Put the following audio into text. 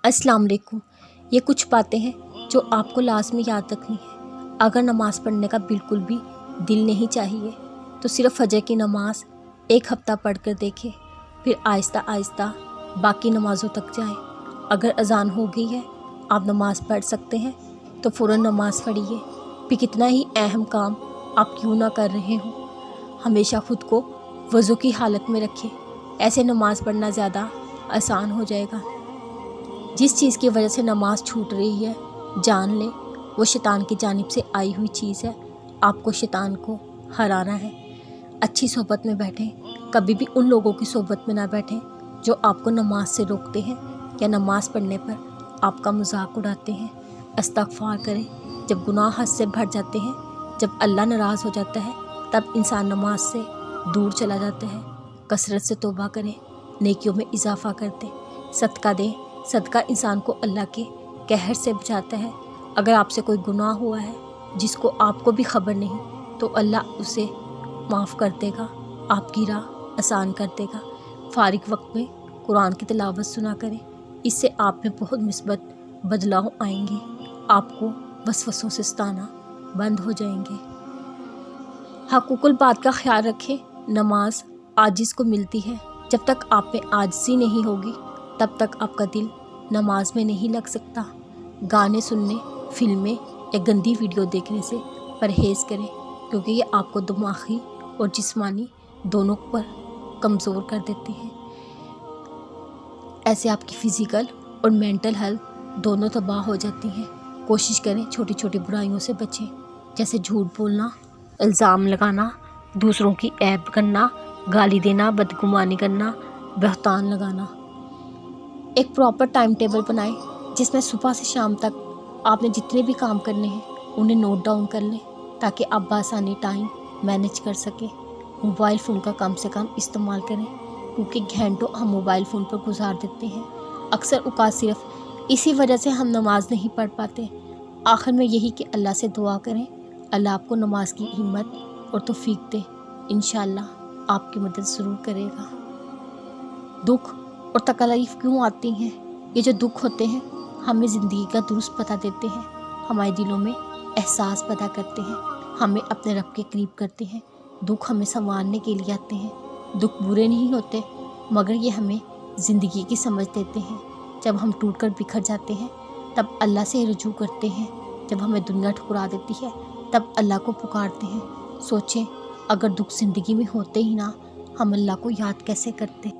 अस्सलाम वालेकुम। ये कुछ बातें हैं जो आपको लाज़मी याद रखनी है। अगर नमाज़ पढ़ने का बिल्कुल भी दिल नहीं चाहिए तो सिर्फ़ फजर की नमाज़ एक हफ़्ता पढ़ कर देखें, फिर आहिस्ता आहिस्ता बाकी नमाज़ों तक जाएं। अगर अज़ान हो गई है, आप नमाज़ पढ़ सकते हैं तो फ़ौरन नमाज़ पढ़िए। फिर कितना ही अहम काम आप क्यों ना कर रहे हों, हमेशा ख़ुद को वज़ू की हालत में रखें। ऐसे नमाज़ पढ़ना ज़्यादा आसान हो जाएगा। जिस चीज़ की वजह से नमाज छूट रही है, जान लें वो शैतान की जानिब से आई हुई चीज़ है। आपको शैतान को हराना है। अच्छी सोबत में बैठें, कभी भी उन लोगों की सोबत में ना बैठें जो आपको नमाज से रोकते हैं या नमाज पढ़ने पर आपका मजाक उड़ाते हैं। इस्तिग़फ़ार करें। जब गुनाह हद से बढ़ जाते हैं, जब अल्लाह नाराज़ हो जाता है, तब इंसान नमाज से दूर चला जाता है। कसरत से तौबा करें, नेकियों में इजाफ़ा करते, सदका दें। सदका इंसान को अल्लाह के कहर से बचाता है। अगर आपसे कोई गुनाह हुआ है जिसको आपको भी खबर नहीं, तो अल्लाह उसे माफ़ कर देगा, आपकी राह आसान कर देगा। फारिग वक्त में कुरान की तिलावत सुना करें, इससे आप में बहुत मिस्बत बदलाव आएंगे। आपको वसवसों से सताना बंद हो जाएंगे। हक़ूक़ुल बात का ख्याल रखें। नमाज आजिज़ को मिलती है। जब तक आप में आजिज़ी नहीं होगी तब तक आपका दिल नमाज में नहीं लग सकता। गाने सुनने, फिल्में या गंदी वीडियो देखने से परहेज़ करें, क्योंकि ये आपको दिमागी और जिस्मानी दोनों पर कमज़ोर कर देते हैं। ऐसे आपकी फ़िज़िकल और मेंटल हेल्थ दोनों तबाह हो जाती हैं। कोशिश करें छोटी छोटी बुराइयों से बचें, जैसे झूठ बोलना, इल्ज़ाम लगाना, दूसरों की ऐब करना, गाली देना, बदगुमानी करना, बहतान लगाना। एक प्रॉपर टाइम टेबल बनाएं, जिसमें सुबह से शाम तक आपने जितने भी काम करने हैं उन्हें नोट डाउन कर लें, ताकि आप बआसानी टाइम मैनेज कर सकें। मोबाइल फ़ोन का कम से कम इस्तेमाल करें, क्योंकि घंटों हम मोबाइल फ़ोन पर गुजार देते हैं। अक्सर औक़ात सिर्फ़ इसी वजह से हम नमाज नहीं पढ़ पाते। आखिर में यही कि अल्लाह से दुआ करें, अल्लाह आपको नमाज की हिम्मत और तौफ़ीक दे। इंशाअल्लाह आपकी मदद ज़रूर करेगा। दुख और तकलीफ़ क्यों आती हैं? ये जो दुख होते हैं हमें ज़िंदगी का दुरुस्त पता देते हैं, हमारे दिलों में एहसास पैदा करते हैं, हमें अपने रब के करीब करते हैं। दुख हमें संवारने के लिए आते हैं। दुख बुरे नहीं होते, मगर ये हमें ज़िंदगी की समझ देते हैं। जब हम टूट कर बिखर जाते हैं तब अल्लाह से रुजू करते हैं। जब हमें दुनिया ठुकरा देती है तब अल्लाह को पुकारते हैं। सोचें, अगर दुख ज़िंदगी में होते ही ना, हम अल्लाह को याद कैसे करते।